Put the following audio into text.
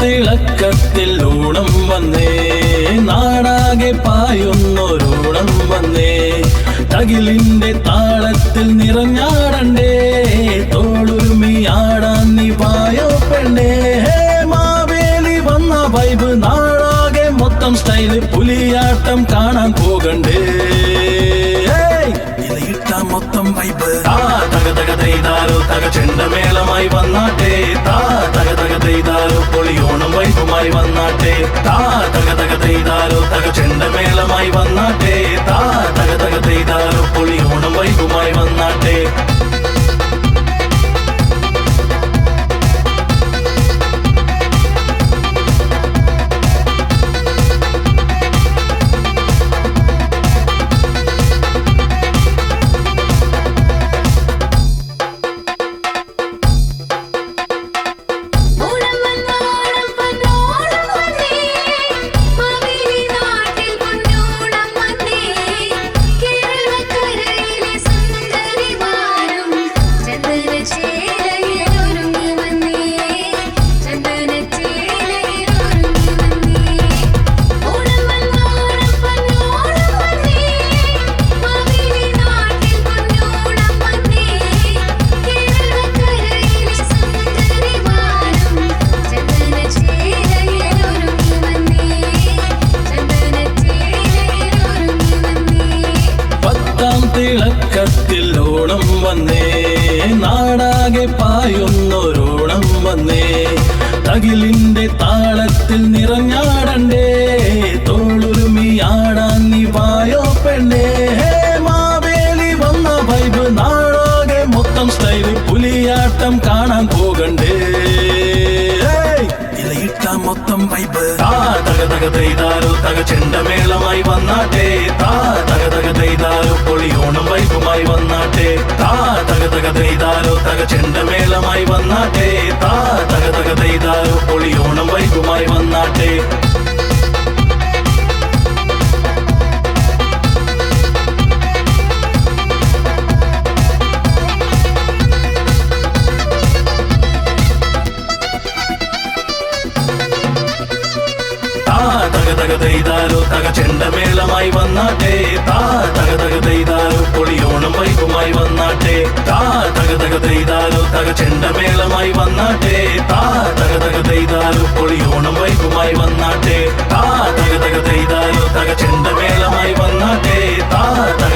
തിളക്കത്തിൽ ഓണം വന്നേ, നാടാകെ പായുന്നൊരോണം വന്നേ, തകിലിന്റെ താളത്തിൽ നിറഞ്ഞാടണ്ടേ, തോളുരുമിയാടാൻ നീ പായോ പെണ്ണേ. മാവേലി വന്ന വൈബ്, നാടാകെ മൊത്തം സ്റ്റൈല്, പുലിയാട്ടം കാണാൻ പോകണ്ടേ, ഇലയിട്ട മൊത്തം വൈബ്. തക തക തെയ്താരോ തക ചെണ്ടമേളമായി വന്നാട്ടെ, തക തക തെയ്താരോ പൊളിയോണം വൈബുമായി വന്നാട്ടെ, തക തക തെയ്താരോ തക ചെണ്ടമേളമായി വന്നാട്ടെ, തക തക തെയ്താരോ പൊളിയോണം വൈബുമായി വന്നാട്ടെ. തിളക്കത്തിൽ ഓണം വന്നേ, നാടാകെ പായുന്നൊരോണം വന്നേ, തകിലിന്റെ താളത്തിൽ നിറഞ്ഞാടണ്ടേ, തോളുരുമിയാടാൻ നീ പായോ പെണ്ണേ. മാവേലി വന്ന വൈബ്, നാടാകെ മൊത്തം സ്റ്റൈല്, പുലിയാട്ടം കാണാൻ പോകണ്ടേ, ഇലയിട്ട മൊത്തം വൈബ്. തക തക തെയ്താരോ തക ചെണ്ടമേളമായി വന്നാട്ടെ, തക തക തെയ്താരോ പൊളിയോണം വൈബുമായി വന്നാട്ടെ, തക തക തെയ്താരോ തക ചെണ്ടമേളമായി വന്നാട്ടെ, തക തക തെയ്താരോ പൊളിയോണം വൈബുമായി വന്നാട്ടെ. തക തക തെയ്താരോ തക ചെണ്ടമേളമായി വന്നാട്ടെ, തക തക തെയ്താരോ പൊളിയോണം വൈബുമായി വന്നാട്ടെ, തക തക തെയ്താരോ തക ചെണ്ടമേളമായി വന്നാട്ടെ, തക തക തെയ്താരോ പൊളിയോണം വൈബുമായി വന്നാട്ടെ, തക തക തെയ്താരോ തക ചെണ്ടമേളമായി വന്നാട്ടെ, തക